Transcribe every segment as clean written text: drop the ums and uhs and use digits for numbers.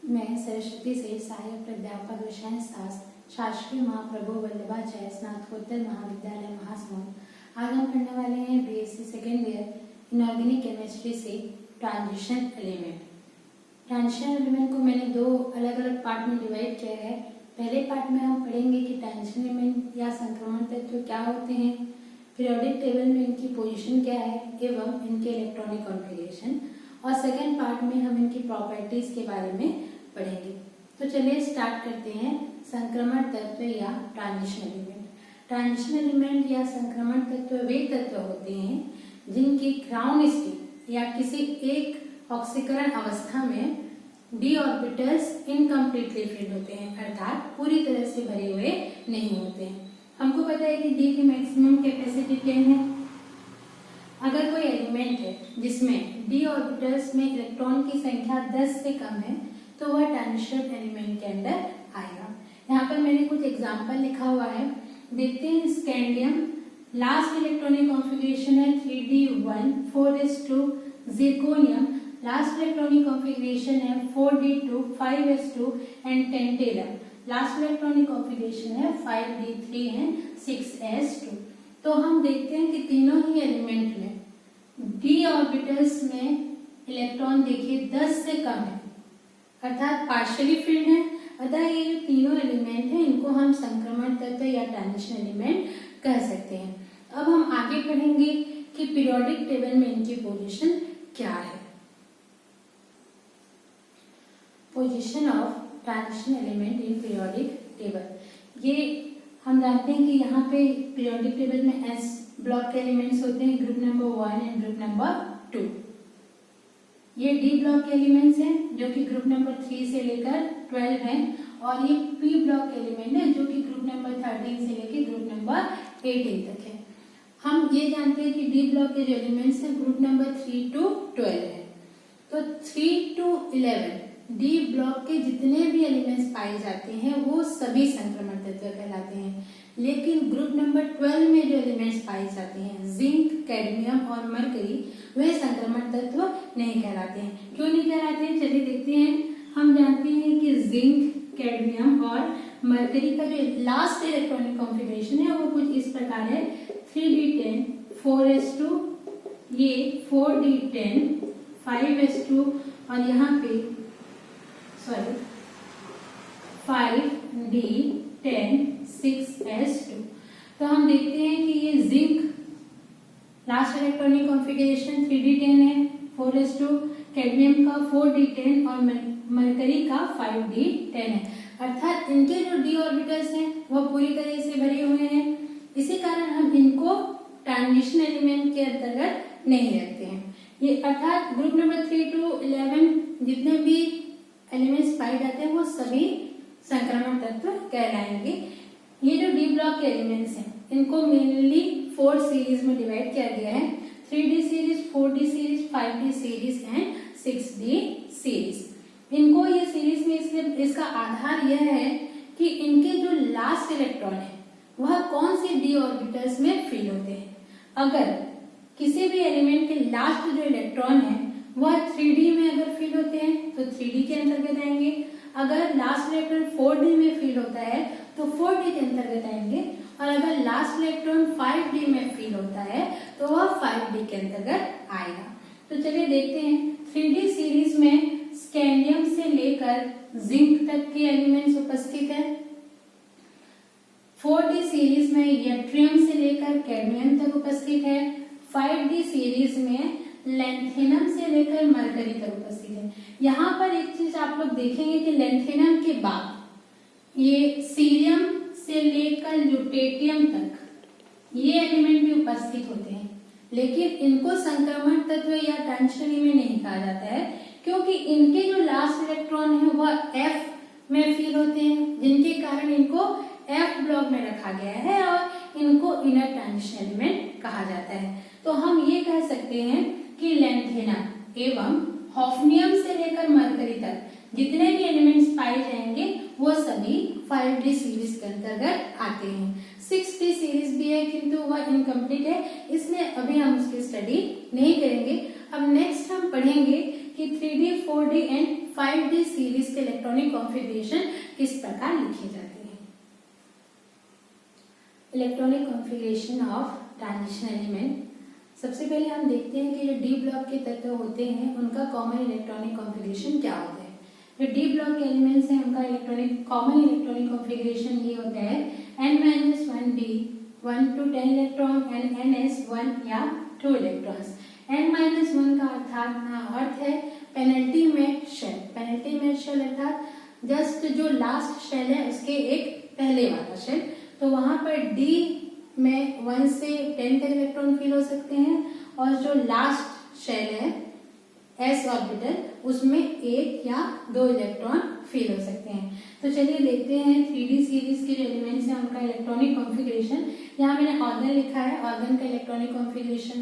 मैं सरस्वती से सहायक प्राध्यापक विषय शास्त्र शासकीय महाप्रभु वल्लभाचार्य स्नातकोत्तर महाविद्यालय महासमुंद। आज हम पढ़ने वाले हैं BSc second year inorganic chemistry से ट्रांजिशन एलिमेंट। ट्रांजिशन एलिमेंट को मैंने दो अलग अलग पार्ट में डिवाइड किया है। पहले पार्ट में हम पढ़ेंगे कि ट्रांजिशन एलिमेंट या संक्रमण तत्व क्या होते हैं, पीरियोडिक टेबल में इनकी पोजीशन क्या है एवं इनके इलेक्ट्रॉनिक कॉन्फ़िगरेशन, और सेकेंड पार्ट में हम इनकी प्रॉपर्टीज के बारे में पढ़ेंगे। तो चलिए स्टार्ट करते हैं संक्रमण तत्व या ट्रांजिशन एलिमेंट। ट्रांजिशन एलिमेंट या संक्रमण तत्व वे तत्व होते हैं जिनकी ग्राउंड स्टेट या किसी एक ऑक्सीकरण अवस्था में डी ऑर्बिटल्स इनकम्प्लीटली फिल्ड होते हैं, अर्थात पूरी तरह से भरे हुए नहीं होते हैं। हमको पता है कि डी की मैक्सिमम कैपेसिटी 10 है। अगर कोई एलिमेंट है जिसमें डी ऑर्बिटल्स में इलेक्ट्रॉन की संख्या 10 से कम है तो वह ट्रांजिशन एलिमेंट के अंदर आएगा। यहाँ पर मैंने कुछ एग्जांपल लिखा हुआ है, देखते हैं। स्कैंडियम लास्ट इलेक्ट्रॉनिक कॉन्फ़िगरेशन है 3d1 4s2। Zirconium last electronic configuration है 4d2 5s2 and tantalum last electronic configuration है 5d3 एंड 6s2। तो हम देखते हैं कि तीनों ही एलिमेंट में डी ऑर्बिटल्स में इलेक्ट्रॉन देखिए 10 से कम है, अर्थात पार्शियली फिल्ड है। अतः ये जो तीनों एलिमेंट हैं इनको हम संक्रमण तत्व या ट्रांजिशन एलिमेंट कह सकते हैं। अब हम आगे पढ़ेंगे कि पीरियोडिक टेबल में इनकी पोजीशन क्या है। Position of transition element in periodic table. ये हम जानते हैं कि यहाँ पे पीरियोडिक टेबल में एस ब्लॉक के एलिमेंट्स होते हैं, group number 1 and group number 2। ये डी ब्लॉक के एलिमेंट्स हैं जो कि ग्रुप नंबर 3 से लेकर 12 हैं, और ये पी ब्लॉक के एलिमेंट है जो कि ग्रुप नंबर 13 से लेकर ग्रुप नंबर 18 तक है। हम ये जानते हैं कि डी ब्लॉक के जो एलिमेंट्स हैं ग्रुप नंबर 3 to 12 है। तो 3 to 11 डी ब्लॉक के जितने भी एलिमेंट्स पाए जाते हैं वो सभी संक्रमण तत्व कहलाते हैं, लेकिन ग्रुप नंबर 12 में जो एलिमेंट्स पाए जाते हैं जिंक, कैडमियम और मरकरी, वे संक्रमण तत्व नहीं कहलाते हैं। क्यों नहीं कहलाते हैं, चलिए देखते हैं। हम जानते हैं कि जिंक, कैडमियम और मरकरी का जो लास्ट इलेक्ट्रॉनिक कॉन्फ़िगरेशन है वो कुछ इस प्रकार है 3d10 4s2, ये 4d10 5s2 और यहाँ पे 5d10 6s2। तो हम देखते हैं कि ये zinc last electronic configuration 3d10 है 4s2, कैडमियम का 4d10 और मरकरी का 5d10 है, अर्थात इनके जो डी ऑर्बिटल्स हैं वह पूरी तरह से भरे हुए हैं। इसी कारण हम इनको ट्रांजिशन एलिमेंट के अंतर्गत नहीं रखते हैं। ये अर्थात ग्रुप नंबर 3 to 11 जितने भी एलिमेंट्स पाए जाते हैं वो सभी संक्रमण तत्व कहलाएंगे। ये जो डी ब्लॉक के एलिमेंट्स हैं इनको मेनली 4 सीरीज में डिवाइड किया गया है, 3d series, 4d series, 5d series and 6d series. इनको ये सीरीज में इसलिए इसका आधार यह है कि इनके जो लास्ट इलेक्ट्रॉन है वह कौन से डी ऑर्बिटल्स में फिल होते हैं। अगर किसी भी एलिमेंट के लास्ट जो इलेक्ट्रॉन है वह 3d में अगर फिल होते हैं तो 3d के अंतर्गत आएंगे। अगर लास्ट इलेक्ट्रॉन 4d में फिल होता है तो 4d के अंतर्गत आएंगे, और अगर लास्ट इलेक्ट्रॉन 5d में फिल होता है तो वह 5d के अंतर्गत आएगा। तो चलिए देखते हैं। 3d सीरीज में स्कैंडियम से लेकर जिंक तक के एलिमेंट्स उपस्थित है। 4d सीरीज में यट्रियम से लेकर कैडमियम तक उपस्थित है। 5d सीरीज में लैंथेनम से लेकर मरकरी तक उपस्थित है। यहाँ पर एक चीज आप लोग देखेंगे कि लैंथेनम के बाद ये सीरियम से लेकर ल्यूटेटियम तक ये एलिमेंट भी उपस्थित होते हैं, लेकिन इनको संक्रमण तत्व या ट्रांजिशन एलिमेंट नहीं कहा जाता है क्योंकि इनके जो लास्ट इलेक्ट्रॉन है वह F में फिल होते हैं, जिनके कारण इनको F ब्लॉक में रखा गया है और इनको इनर ट्रांजिशन एलिमेंट कहा जाता है। तो हम ये कह सकते हैं कि लैंथेनम एवं हॉफनियम से लेकर मरकरी तक जितने भी एलिमेंट्स पाए जाएंगे वो सभी 5d सीरीज के अंतर्गत आते हैं। 6d सीरीज भी है किंतु वह इनकम्प्लीट है, इसलिए अभी हम उसकी स्टडी नहीं करेंगे। अब नेक्स्ट हम पढ़ेंगे कि 3d, 4d and 5D series के इलेक्ट्रॉनिक कॉन्फ़िगरेशन किस प्रकार लिखे जाते हैं। Electronic configuration of transition element. सबसे पहले हम देखते हैं कि जो डी ब्लॉक के तत्व होते हैं उनका कॉमन इलेक्ट्रॉनिक कॉन्फ़िगरेशन क्या होता है। जो डी ब्लॉक के एलिमेंट्स हैं उनका कॉमन इलेक्ट्रॉनिक कॉन्फ़िगरेशन ये होता है n-1d 1 to 10 electron and ns 1 या 2 इलेक्ट्रॉन्स। n-1 का अर्थ है पेनल्टी में शेल अर्थात जस्ट जो लास्ट शेल है उसके एक पहले वाला शेल। तो वहां पर डी में 1 से 10 तक इलेक्ट्रॉन फील हो सकते हैं और जो लास्ट शेल है s ऑर्बिटल उसमें 1 या 2 इलेक्ट्रॉन फील हो सकते हैं। तो चलिए देखते हैं 3D सीरीज के जो एलिमेंट्स हैं उनका इलेक्ट्रॉनिक कॉन्फ़िगरेशन। यहाँ मैंने ऑर्गन लिखा है, ऑर्गन का इलेक्ट्रॉनिक कॉन्फ़िगरेशन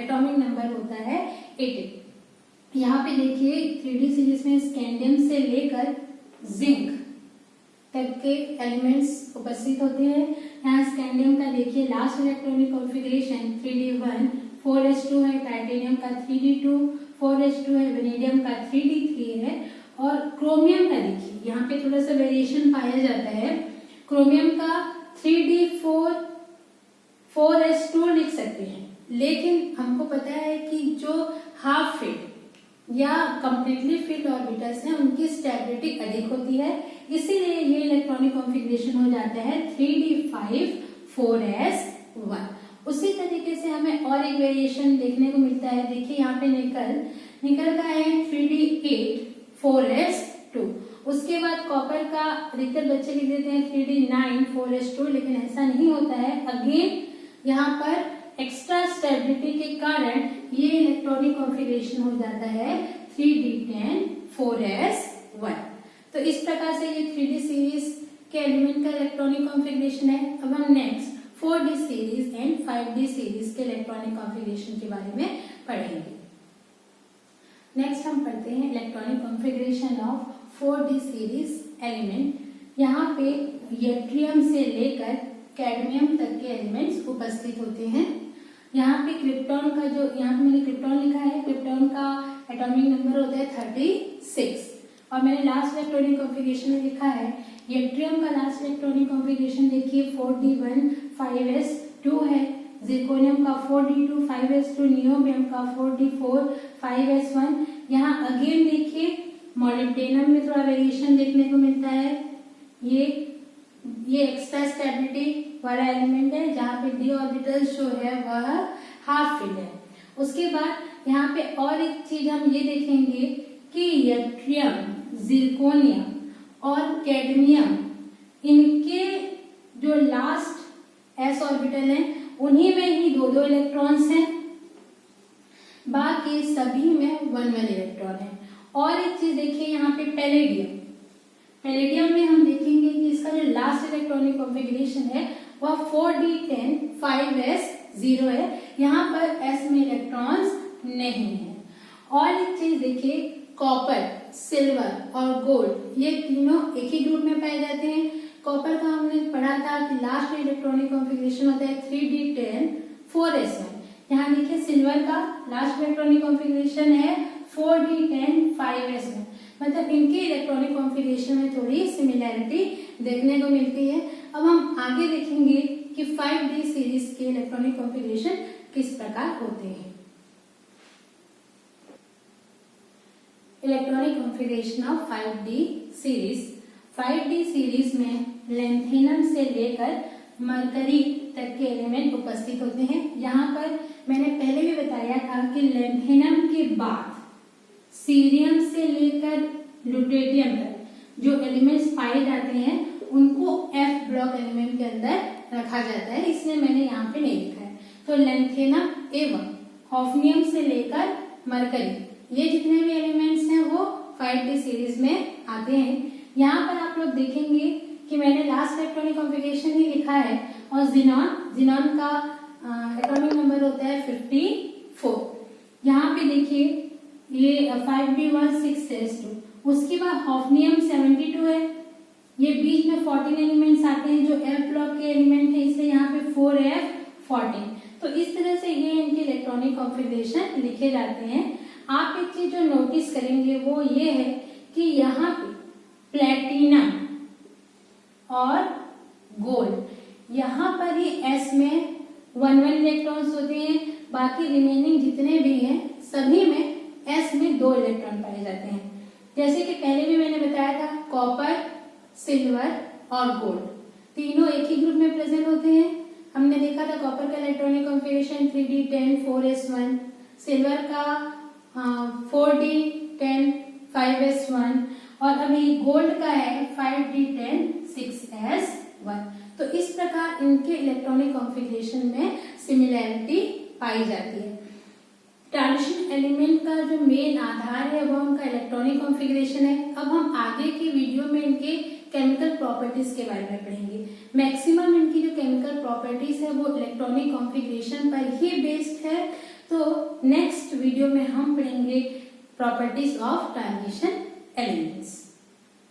एटॉमिक नंबर होता है 80। यहाँ पे देखिए 3D सीरीज में स्कैंडियम से लेकर जिंक तक के एलिमेंट्स उपस्थित होते हैं। यहाँ स्कैंडियम का देखिए last electronic configuration 3d1 4s2 है, टाइटेनियम का 3d2 4s2 है, वेनेडियम का 3d3 है और क्रोमियम का देखिए यहाँ पे थोड़ा सा वेरिएशन पाया जाता है। क्रोमियम का 3d4 4s2 लिख सकते हैं, लेकिन हमको पता है कि जो हाफ फिल्ड या कंप्लीटली फिल्ड ऑर्बिटल्स हैं उनकी स्टेबिलिटी अधिक होती है, इसीलिए ये इलेक्ट्रॉनिक कॉन्फ़िगरेशन हो जाता है 3d5 4s1। उसी तरीके से हमें और एक वेरिएशन देखने को मिलता है। देखिए यहाँ पे निकल का है 3d8 4s2। उसके बाद कॉपर का अधिकतर बच्चे लिख देते हैं 3d9 4s2, लेकिन ऐसा नहीं होता है। अगेन यहाँ पर एक्स्ट्रा स्टेबिलिटी के कारण ये इलेक्ट्रॉनिक कॉन्फ़िगरेशन हो जाता है 3d10 4s1। तो इस प्रकार से ये 3D सीरीज के एलिमेंट का इलेक्ट्रॉनिक कॉन्फ़िगरेशन है। अब हम next 4D series and 5D series के इलेक्ट्रॉनिक कॉन्फ़िगरेशन के बारे में पढ़ेंगे। नेक्स्ट हम पढ़ते हैं electronic configuration of 4D series element. यहाँ पे यट्रियम से लेकर कैडमियम तक के एलिमेंट्स उपस्थित होते हैं। यहाँ पे क्रिप्टॉन का जो यहाँ पे मैंने क्रिप्टॉन लिखा है, क्रिप्टॉन का एटॉमिक नंबर होता है 36 और मैंने लास्ट इलेक्ट्रॉनिक कॉन्फ़िगरेशन में लिखा है यट्रियम का लास्ट इलेक्ट्रॉनिक कॉन्फ़िगरेशन देखिए 4d1 5s2 है, जिर्कोनियम का 4d2 5s2, नियोबियम का 4d4 5s1। यहाँ अगेन देखिए मॉलिब्डेनम में थोड़ा वेरिएशन देखने को मिलता है। ये एक्स्ट्रा स्टेबिलिटी वाला एलिमेंट है जहाँ पे डी ऑर्बिटल जो है वह हाफ फिल्ड है। उसके बाद यहाँ पे और एक चीज हम ये देखेंगे कि यट्रियम, जिर्कोनियम और कैडमियम इनके जो लास्ट s ऑर्बिटल है उन्हीं में ही 2-2 इलेक्ट्रॉन्स हैं, बाकी सभी में 1-1 इलेक्ट्रॉन है। और एक चीज देखिए यहाँ पे पैलेडियम में हम देखेंगे कि इसका जो लास्ट इलेक्ट्रॉनिक कॉन्फ़िगरेशन है वह 4d10 5s0 है, यहाँ पर s में इलेक्ट्रॉन्स नहीं है। और एक चीज देखिए कॉपर, सिल्वर और गोल्ड ये तीनों एक ही ग्रुप में पाए जाते हैं। कॉपर का हमने पढ़ा था कि लास्ट इलेक्ट्रॉनिक कॉन्फ़िगरेशन होता है 3d10 4s1। यहाँ देखिए सिल्वर का लास्ट इलेक्ट्रॉनिक कॉन्फ़िगरेशन है 4d10 5s1, मतलब इनके इलेक्ट्रॉनिक कॉन्फ़िगरेशन में थोड़ी सिमिलैरिटी देखने को मिलती है। अब हम आगे देखेंगे कि 5D सीरीज के इलेक्ट्रॉनिक कॉन्फ़िगरेशन किस प्रकार होते हैं। Electronic configuration of 5D series. 5D series में लैंथेनम से लेकर मरकरी तक के एलिमेंट उपस्थित होते हैं। यहाँ पर मैंने पहले भी बताया था कि लैंथेनम के बाद सीरियम से लेकर ल्यूटेरियम तक जो एलिमेंट्स पाए जाते हैं उनको F ब्लॉक एलिमेंट के अंदर रखा जाता है, इसलिए मैंने यहाँ पे नहीं लिखा है। तो लैंथेनम एवं हॉफनियम से लेकर मरकरी ये जितने भी एलिमेंट्स हैं वो 5D सीरीज में आते हैं। यहाँ पर आप लोग देखेंगे कि मैंने लास्ट इलेक्ट्रॉनिक कॉन्फ़िगरेशन ही लिखा है और जिनॉन का एटॉमिक नंबर होता है 54। यहाँ पे देखिए ये 5d1 6s2, उसके बाद हॉफनियम 72 है, ये बीच में 14 एलिमेंट्स आते हैं जो F ब्लॉक के एलिमेंट है, इसलिए यहाँ पे 4f 14। तो इस तरह से ये इनके इलेक्ट्रॉनिक कॉन्फ़िगरेशन लिखे जाते हैं। आप एक चीज जो नोटिस करेंगे वो ये है कि यहाँ पे प्लेटिनम और गोल्ड, यहाँ पर ही s में 1 इलेक्ट्रॉन्स होते हैं, बाकी रिमेनिंग जितने भी हैं सभी में s में 2 इलेक्ट्रॉन पाए जाते हैं। जैसे कि पहले भी मैंने बताया था, कॉपर, सिल्वर और गोल्ड तीनों एक ही ग्रुप में प्रेजेंट होते हैं। हमने देखा था कॉपर का electronic configuration 3d10 4s1, silver का 4d10 5s1 और अभी गोल्ड का है 5d10 6s1। तो इस प्रकार इनके इलेक्ट्रॉनिक कॉन्फ़िगरेशन में सिमिलैरिटी पाई जाती है। ट्रांजिशन एलिमेंट का जो मेन आधार है वो उनका इलेक्ट्रॉनिक कॉन्फ़िगरेशन है। अब हम आगे की वीडियो में इनके केमिकल प्रॉपर्टीज के बारे में पढ़ेंगे। मैक्सिमम इनकी जो केमिकल प्रॉपर्टीज है वो इलेक्ट्रॉनिक कॉन्फ़िगरेशन पर ही बेस्ड है। तो नेक्स्ट वीडियो में हम पढ़ेंगे प्रॉपर्टीज ऑफ ट्रांजिशन एलिमेंट।